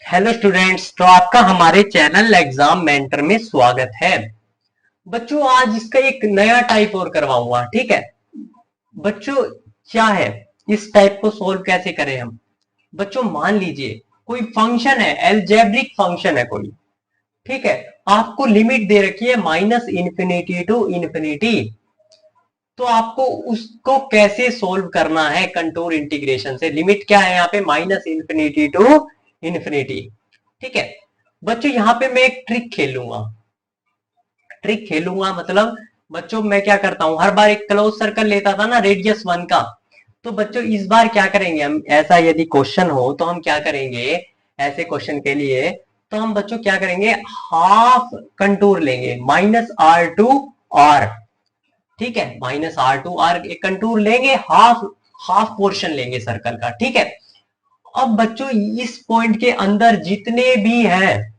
Hello students, तो आपका हमारे चैनल एग्जाम मेंटर में स्वागत है। बच्चों, आज इसका एक नया टाइप और करवाऊंगा। ठीक है बच्चों, क्या है इस टाइप को सोल्व कैसे करें हम। बच्चों, मान लीजिए कोई फंक्शन है, एल्जेब्रिक फंक्शन है कोई। ठीक है, आपको लिमिट दे रखी है -इन्फिनिटी टू इन्फिनिटी। तो आपको उसको कैसे सोल्व करना है कंटूर इंटीग्रेशन से। लिमिट क्या है यहाँ पे, -इन्फिनिटी टू इन्फिनिटी। ठीक है बच्चों, यहां पे मैं एक ट्रिक खेलूंगा मतलब बच्चों मैं क्या करता हूं, हर बार एक क्लोज सर्कल लेता था ना रेडियस 1 का। तो बच्चों इस बार क्या करेंगे हम, ऐसा यदि क्वेश्चन हो तो हम क्या करेंगे, ऐसे क्वेश्चन के लिए तो हम बच्चों क्या करेंगे, हाफ कंटूर लेंगे -R टू R। ठीक है, -R टू R एक कंटूर लेंगे, हाफ हाफ पोर्शन लेंगे सर्कल का। ठीक है, अब बच्चों इस पॉइंट के अंदर जितने भी हैं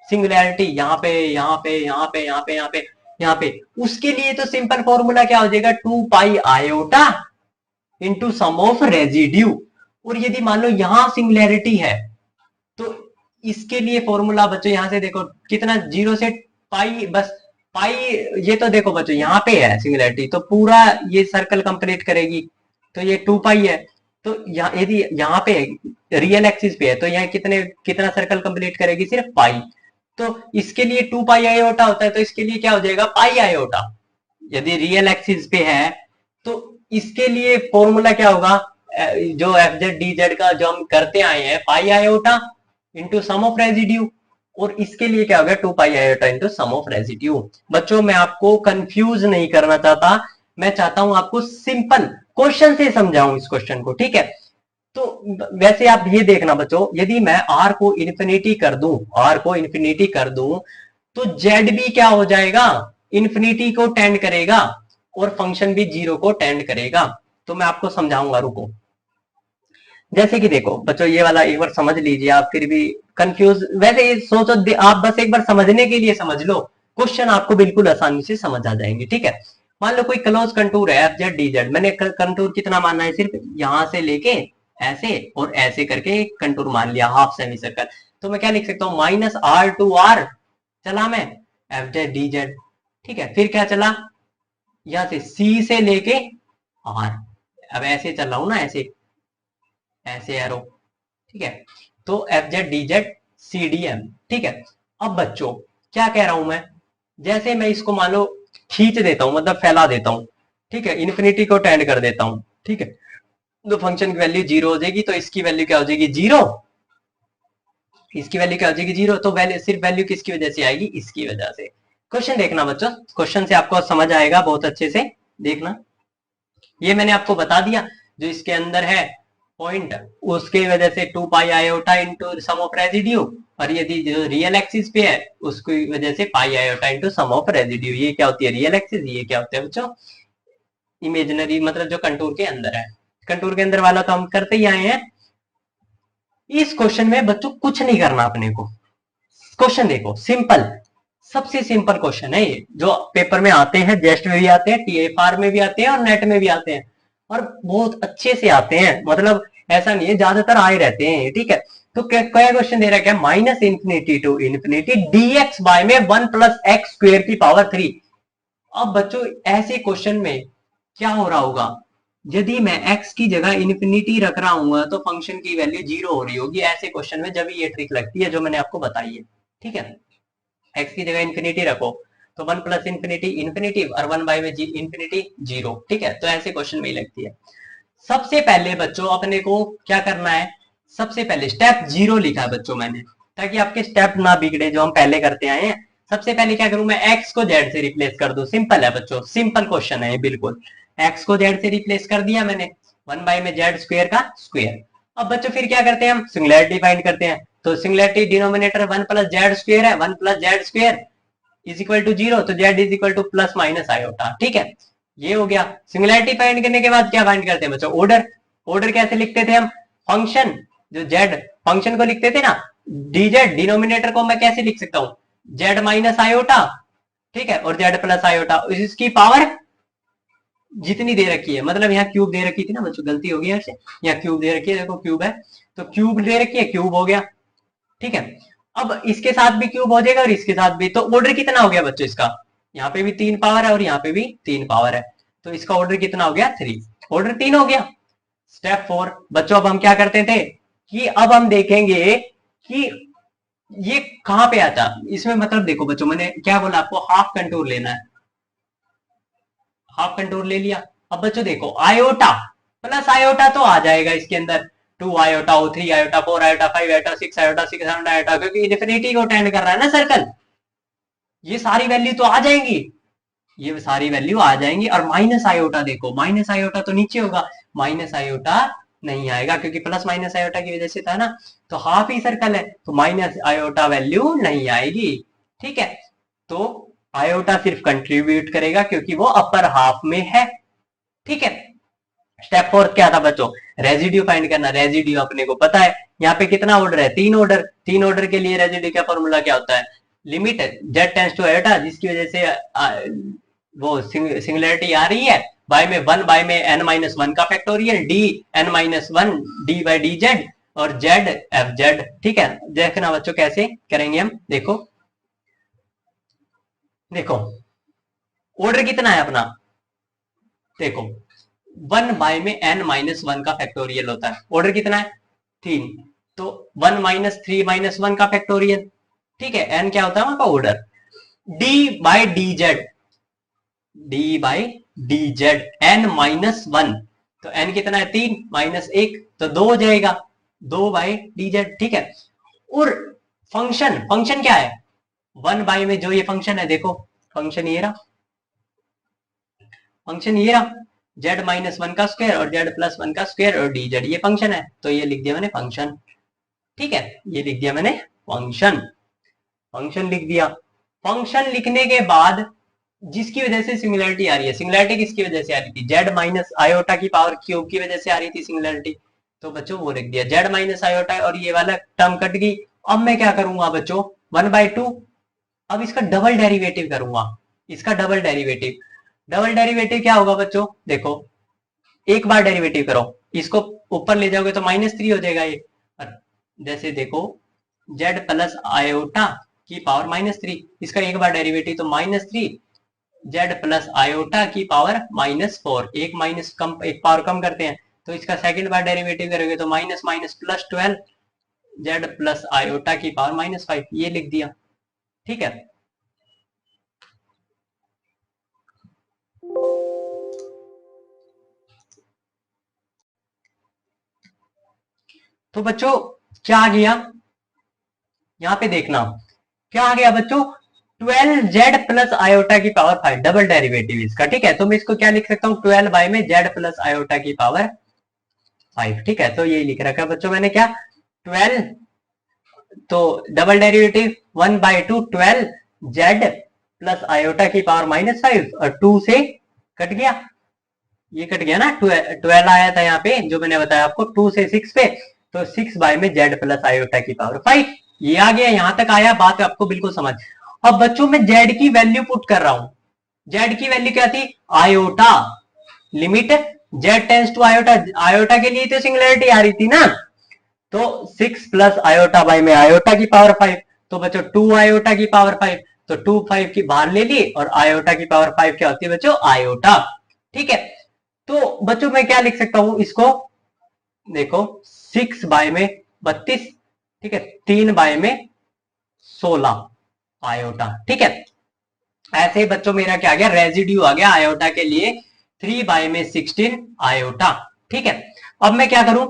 सिंगुलैरिटी, यहाँ पे यहाँ पे यहाँ पे यहाँ पे यहाँ पे यहाँ पे, उसके लिए तो सिंपल फॉर्मूला क्या हो जाएगा, 2 pi iota into sum of residue. और यदि मान लो यहां सिंगुलैरिटी है तो इसके लिए फॉर्मूला बच्चों यहां से देखो कितना, 0 से पाई, बस पाई। ये तो देखो बच्चों यहाँ पे है सिंगुलैरिटी, तो पूरा ये सर्कल कंप्लीट करेगी, तो ये 2 पाई है। तो यदि यहाँ पे रियल एक्सिस पे है तो यहाँ कितना सर्कल कंप्लीट करेगी, सिर्फ पाई। तो इसके लिए 2 पाई आयोटा होता है, तो इसके लिए क्या हो जाएगा, पाई आयोटा। यदि रियल एक्सिस पे है तो इसके लिए फॉर्मूला क्या होगा, जो एफ जेड डी जेड का जो हम करते आए हैं, pi iota into sum of residue. और इसके लिए क्या हो गया, 2 pi iota into sum of residue. बच्चों मैं आपको कंफ्यूज नहीं करना चाहता, मैं चाहता हूं आपको सिंपल क्वेश्चन से समझाऊं इस क्वेश्चन को। ठीक है, तो वैसे आप ये देखना बच्चों, यदि मैं आर को इन्फिनिटी कर दूं तो जेड भी क्या हो जाएगा, इन्फिनिटी को टेंड करेगा, और फंक्शन भी 0 को टेंड करेगा। तो मैं आपको समझाऊंगा, रुको। जैसे कि देखो बच्चों, ये वाला एक बार समझ लीजिए, आप फिर भी कंफ्यूज वैसे ये सोचो, आप बस एक बार समझने के लिए समझ लो, क्वेश्चन आपको बिल्कुल आसानी से समझ आ जाएंगे। ठीक है, मान लो कोई क्लोज कंटूर है एफ जेड डी जेड, मैंने कंटूर कितना मानना है, सिर्फ यहां से लेके ऐसे और ऐसे करके कंटूर मान लिया, हाफ सेमी सर्कल। तो मैं क्या लिख सकता हूँ, -R टू R चला मैं, एफ जेड डी जेड। ठीक है, फिर क्या चला, यहां से सी से लेके आर, अब ऐसे चल रहा हूं ना, ऐसे ऐसे एरो। ठीक है, तो F Z D Z C D M. ठीक है, अब बच्चों क्या कह रहा हूं मैं, जैसे मैं इसको मान लो खींच देता हूं, मतलब फैला देता हूं। ठीक है, इन्फिनिटी को टेंड कर देता हूं। ठीक है, तो फंक्शन की वैल्यू 0 हो जाएगी, तो इसकी वैल्यू क्या हो जाएगी, 0। इसकी वैल्यू क्या हो जाएगी, 0। तो वैल्यू सिर्फ वैल्यू किसकी वजह से आएगी, इसकी वजह से। क्वेश्चन देखना बच्चों, क्वेश्चन से आपको समझ आएगा बहुत अच्छे से, देखना। ये मैंने आपको बता दिया, जो इसके अंदर है पॉइंट, उसके वजह से 2 pi iota into sum of residue. और यदि जो रियल एक्सिस पे है उसकी वजह से pi iota into sum of residue. ये क्या होती है, रियल एक्सिस, ये क्या होता है बच्चों, इमेजिनरी, मतलब जो कंटूर के अंदर है। कंटूर के अंदर वाला तो हम करते ही आए हैं। इस क्वेश्चन में बच्चों कुछ नहीं करना अपने को। क्वेश्चन देखो, सिंपल, सबसे सिंपल क्वेश्चन है ये, जो पेपर में आते हैं, जेस्ट में भी आते हैं, टीएफआर में भी आते हैं और नेट में भी आते हैं, और बहुत अच्छे से आते हैं, मतलब ऐसा नहीं है, ज्यादातर आए रहते हैं। ठीक है, तो क्या क्वेश्चन दे रहा है, -infinity to infinity dx by में 1 + x² की पावर 3। अब बच्चों ऐसे क्वेश्चन में क्या हो रहा होगा, यदि मैं x की जगह इन्फिनिटी रख रहा हूँ तो फंक्शन की वैल्यू 0 हो रही होगी। ऐसे क्वेश्चन में जब ये ट्रिक लगती है जो मैंने आपको बताई है। ठीक है, एक्स की जगह इन्फिनिटी रखो, तो 1 + इन्फिनिटी इन्फिनिटी, और 1 बाय में इन्फिनिटी 0। ठीक है, तो ऐसे क्वेश्चन में ही लगती है। सबसे पहले बच्चों अपने को क्या करना है, सबसे पहले स्टेप 0 लिखा है बच्चों मैंने, ताकि आपके स्टेप ना बिगड़े जो हम पहले करते आए हैं। सबसे पहले क्या करूं मैं, एक्स को जेड से रिप्लेस कर दूं। सिंपल है बच्चों, सिंपल क्वेश्चन है ये बिल्कुल। एक्स को जेड से रिप्लेस कर दिया मैंने, 1 बाय में जेड स्क्वायर का स्क्वायर। अब बच्चों फिर क्या करते हैं, हम सिंगुलैरिटी फाइंड करते हैं। तो सिंगुलैरिटी डिनोमिनेटर 1 + जेड स्क्वायर है, 1 + Z square is equal to 0, तो Z is equal to plus minus iota. ठीक है, ये हो गया। सिंगुलैरिटी फाइंड करने के बाद क्या फाइंड करते हैं बच्चों, ऑर्डर। ऑर्डर कैसे लिखते थे हम, फंक्शन, जो जेड फंक्शन को लिखते थे ना, डीजेड डिनोमिनेटर को मैं कैसे लिख सकता हूं, जेड माइनस आयोटा। ठीक है, और जेड प्लस आयोटा, इसकी पावर जितनी दे रखी है, मतलब यहाँ क्यूब दे रखी थी ना बच्चों, गलती हो गई यहाँ से, यहाँ क्यूब दे रखी है, देखो क्यूब है, तो क्यूब दे रखी है, क्यूब हो गया। ठीक है। अब इसके साथ भी क्यूब हो जाएगा और इसके साथ भी, तो ऑर्डर कितना हो गया बच्चों इसका, यहाँ पे भी 3 पावर है और यहाँ पे भी 3 पावर है, तो इसका ऑर्डर कितना हो गया 3, ऑर्डर 3 हो गया। स्टेप 4 बच्चों, अब हम क्या करते थे कि अब हम देखेंगे कि ये कहां पे आता, इसमें मतलब देखो बच्चों, मैंने क्या बोला आपको, हाफ कंटूर लेना है, हाफ कंटूर ले लिया। अब बच्चों देखो, आयोटा प्लस आयोटा तो आ जाएगा इसके अंदर, 2 आयोटा हो, 3 iota, 4 iota, 5 iota, 6 iota, 6 7 iota, क्योंकि इन्फिनिटी को टेंड कर रहा है ना सर्कल, ये सारी वैल्यू तो आ जाएंगी, ये सारी वैल्यू आ जाएंगी। और माइनस आयोटा देखो, माइनस आयोटा तो नीचे होगा, माइनस आयोटा नहीं आएगा क्योंकि प्लस माइनस आयोटा की वजह से था ना, तो हाफ ही सर्कल है, तो माइनस आयोटा वैल्यू नहीं आएगी। ठीक है, तो आयोटा सिर्फ कंट्रीब्यूट करेगा क्योंकि वो अपर हाफ में है। ठीक है, स्टेप 4 क्या था बच्चों, रेजिड्यू फाइंड करना। रेजिड्यू अपने को पता है, यहाँ पे कितना ऑर्डर है, 3 ऑर्डर, 3 ऑर्डर के लिए रेजिड्यू का फॉर्मूला क्या होता है, limit z tends to iota, जिसकी वजह से वो सिंगुलरिटी आ रही है, बाय में 1 बाय में n माइनस 1 का factorial, d n minus 1 d by D Z और z एफ जेड। ठीक है, देखना बच्चों कैसे करेंगे हम, देखो देखो ऑर्डर कितना है अपना, देखो 1 बाय में n माइनस 1 का फैक्टोरियल होता है, ऑर्डर कितना है 3, तो 1 माइनस 3 माइनस 1 का फैक्टोरियल। ठीक है, n क्या होता है वहां का order, d by D Z, D by D Z N minus 1, तो एन कितना है 3 माइनस 1 तो 2 हो जाएगा, 2 बाई डी जेड। ठीक है, और फंक्शन, फंक्शन क्या है 1 बाई में जो ये फंक्शन है, देखो फंक्शन ये रहा, फंक्शन ये रहा, जेड माइनस 1 का स्क्वायर और जेड प्लस 1 का स्क्वायर और डी जेड, ये फंक्शन है, तो ये लिख दिया मैंने फंक्शन। ठीक है, ये लिख दिया मैंने फंक्शन, फंक्शन लिख दिया। फंक्शन लिखने के बाद जिसकी वजह से सिंगुलरिटी आ रही है, सिंगुलरिटी किसकी वजह से आ रही थी, जेड माइनस आयोटा की पावर क्यूब की वजह से आ रही थी सिंगुलरिटी, तो बच्चों वो लिख दिया जेड माइनस आयोटा, और ये वाला टर्म कट गई। अब मैं क्या करूंगा बच्चों, 1/2, अब इसका डबल डेरिवेटिव करूंगा, इसका डबल डेरिवेटिव, डबल डेरिवेटिव क्या होगा बच्चों, देखो एक बार डेरिवेटिव करो, इसको ऊपर ले जाओगे तो -3 हो जाएगा ये, जैसे देखो जेड प्लस आयोटा की पावर -3, इसका एक बार डेरिवेटिव तो -3, जेड प्लस आयोटा की पावर -4, एक माइनस कम, एक पावर कम करते हैं, तो इसका सेकंड बार डेरिवेटिव करोगे तो minus minus plus 12, Z plus iota की पावर -5, ये लिख दिया। ठीक है, तो बच्चों क्या आ गया, यहां पे देखना क्या आ गया बच्चों, 12z प्लस आयोटा की पावर 5, डबल डेरिवेटिव इसका। ठीक है, तो मैं इसको क्या लिख सकता हूँ, 12 बाय में z प्लस आयोटा की पावर 5। ठीक है, तो ये लिख रखा है बच्चों मैंने, क्या 12, तो double derivative 1/2 12 Z plus iota की पावर -5, और 2 से कट गया, ये कट गया ना, 12 आया था यहाँ पे जो मैंने बताया आपको, 2 से 6 पे, तो 6 बाय में जेड प्लस आयोटा की पावर 5, ये आ गया, यहां तक आया, बात आपको बिल्कुल समझ। अब बच्चों मैं जेड की वैल्यू पुट कर रहा हूं, जेड की वैल्यू क्या थी, iota, limit Z tends to iota, iota के लिए तो सिंगुलरिटी आ रही थी ना, तो 6 प्लस आयोटा बाय में आयोटा की पावर 5, तो बच्चों 2 आयोटा की पावर 5, तो 2 5 की बाहर ले ली, और आयोटा की पावर 5 क्या होती है बच्चों, आयोटा। ठीक है, तो बच्चों मैं क्या लिख सकता हूं इसको, देखो 6 बाय में 32, ठीक है, 3 बाय में 16 आयोटा। ठीक है, ऐसे ही बच्चों मेरा क्या आ गया, रेजिड्यू आ गया आयोटा के लिए 3 बाय में 16 आयोटा। ठीक है, अब मैं क्या करूं,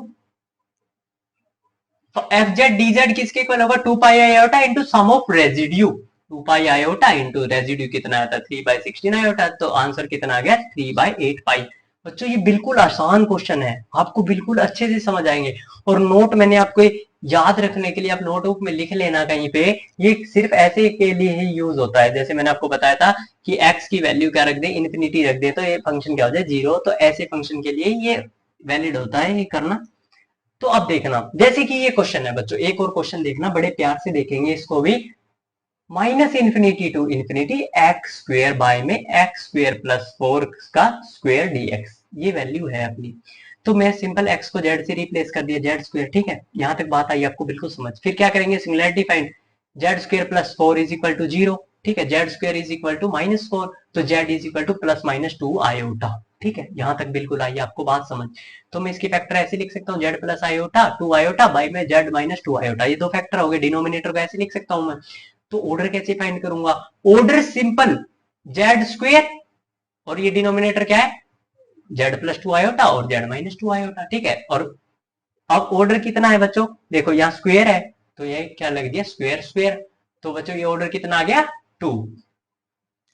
तो एफ जेड डी जेड किसके इक्वल होगा, 2 pi iota into sum of residue, 2 pi iota into residue कितना आता है 3/16 आयोटा, तो आंसर कितना आ गया 3/8 पाई। बच्चों ये बिल्कुल आसान क्वेश्चन है, आपको बिल्कुल अच्छे से समझ आएंगे, और नोट मैंने आपको याद रखने के लिए आप नोटबुक में लिख लेना कहीं पे, ये सिर्फ ऐसे के लिए ही यूज होता है, जैसे मैंने आपको बताया था कि x की वैल्यू क्या रख दे, इन्फिनिटी रख दे, तो ये फंक्शन क्या हो जाए 0, तो ऐसे फंक्शन के लिए ये वैलिड होता है ये करना। तो अब देखना, जैसे कि ये क्वेश्चन है बच्चों, एक और क्वेश्चन देखना, बड़े प्यार से देखेंगे इसको भी, -infinity to infinity X square by में एक्स स्क्वेयर प्लस 4 का स्क्वेयर dx, ये वैल्यू है अपनी। तो मैं सिंपल x को z से रिप्लेस कर दिया, जेड स्क्वायर। ठीक है, यहां तक बात आई आपको बिल्कुल समझ। फिर क्या करेंगे, singularity find, Z square plus 4 is equal to 0। ठीक है, Z square is equal to -4, तो Z is equal to plus minus 2 iota. ठीक है, यहां तक बिल्कुल आई आपको बात समझ। तो मैं इसकी फैक्टर ऐसे लिख सकता हूँ, Z plus iota 2 iota by में जेड माइनस 2 आयोटा, ये दो फैक्टर हो गए। डिनोमिनेटर को ऐसे लिख सकता हूँ मैं। तो ऑर्डर कैसे फाइंड करूंगा, ऑर्डर सिंपल जेड स्क्वायर, और ये डिनोमिनेटर क्या है, जेड प्लस 2 आयोटा और जेड माइनस 2 आयोटा। ठीक है, और अब ऑर्डर कितना है बच्चों, देखो यहाँ स्क्वायर है, तो ये क्या लग दिया, स्क्वायर स्क्वायर। तो बच्चों ये ऑर्डर कितना आ गया, 2।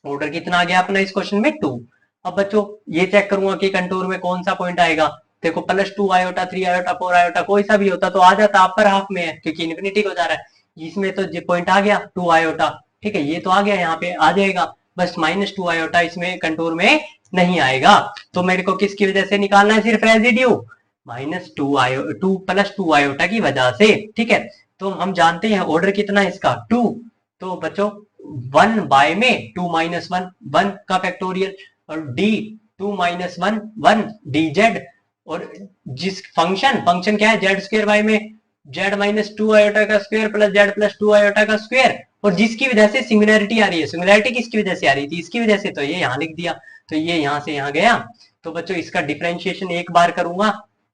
ऑर्डर कितना आ गया अपना इस क्वेश्चन में, 2। अब बच्चों ये चेक करूंगा कि कंटूर में कौन सा पॉइंट आएगा। देखो +2 आयोटा, 3 आयोटा, 4 आयोटा, कोई सा भी होता तो आ जाता, अपर हाफ में है क्योंकि इन्फिनिटी को जा रहा है। इसमें तो ये पॉइंट आ गया 2 आयोटा। ठीक है, ये तो आ गया, यहाँ पे आ जाएगा, बस -2 आयोटा इसमें कंटूर में नहीं आएगा। तो मेरे को किसकी वजह से निकालना है, सिर्फ रेजिड्यू, -2 +2 आयोटा की वजह से। ठीक है, तो हम जानते हैं ऑर्डर कितना है इसका, 2। तो बच्चों 1 बाय में 2 माइनस 1, 1 का फैक्टोरियल, और डी 2 माइनस 1, 1 डी जेड। और जिस फंक्शन क्या है, जेड स्क्वायर बाय में जेड माइनस 2 आयोटा का square plus Z plus 2 iota का स्क्वायर, और जिसकी वजह से सिंगुलैरिटी आ रही है। सिंगुलैरिटी किसकी वजह से आ रही थी, इसकी वजह से, तो ये यहाँ लिख दिया। तो ये यहाँ से यहाँ गया। तो बच्चों इसका डिफरेंशिएशन एक बार करूंगा।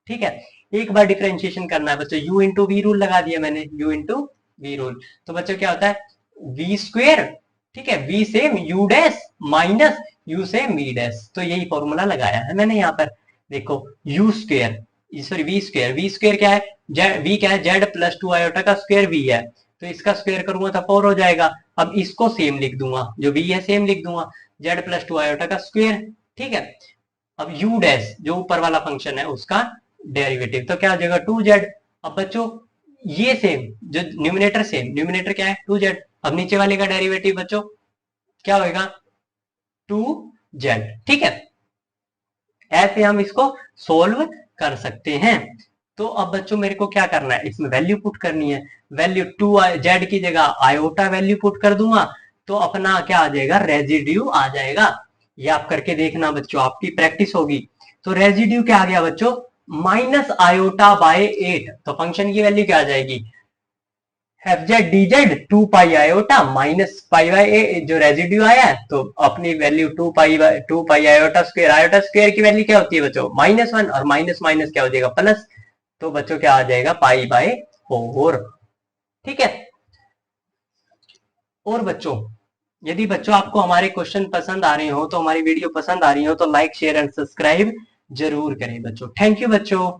ठीक है, एक बार डिफरेंशिएशन करना है बच्चों, u इंटू वी रूल लगा दिया मैंने, u इंटू वी रूल। तो बच्चों क्या होता है, वी स्क्वेयर, ठीक है, v same u dash minus u same v dash. तो यही फॉर्मूला लगाया है मैंने यहाँ पर। देखो u square, sorry v square, v square क्या है, v क्या है, z प्लस 2 आयोटा का स्क्वायर v है, तो इसका स्क्वायर करूंगा तो 4 हो जाएगा। अब इसको सेम लिख दूंगा, जो v है सेम लिख दूंगा, z प्लस 2 आयोटा का स्क्वायर। ठीक है, अब u डैश जो ऊपर वाला फंक्शन है उसका डेरिवेटिव, तो क्या हो जाएगा 2z। अब बच्चों ये सेम, जो न्यूमिनेटर सेम, न्यूमिनेटर क्या है 2z, अब नीचे वाले का डेरिवेटिव बच्चों क्या होगा, 2z। ठीक है, ऐसे हम इसको सोल्व कर सकते हैं। तो अब बच्चों मेरे को क्या करना है, इसमें वैल्यू पुट करनी है। वैल्यू 2z की जगह आयोटा वैल्यू पुट कर दूंगा, तो अपना क्या आ जाएगा, रेजिड्यू आ जाएगा। ये आप करके देखना बच्चों, आपकी प्रैक्टिस होगी। तो रेजिड्यू क्या आ गया बच्चों, माइनस आयोटा बाय 8। तो फंक्शन की वैल्यू क्या आ जाएगी, F Z D Z 2 pi iota minus pi by A, जो रेजिड्यू आया है, तो अपनी value 2 pi iota square. Iota square की वैल्यू क्या होती है बच्चों, -1, और माइनस माइनस क्या हो जाएगा, प्लस। तो बच्चों क्या आ जाएगा, पाई बाय 4। ठीक है, और बच्चों यदि बच्चों आपको हमारे क्वेश्चन पसंद आ रहे हो, तो हमारी वीडियो पसंद आ रही हो, तो लाइक शेयर एंड सब्सक्राइब जरूर करें बच्चों। थैंक यू बच्चों।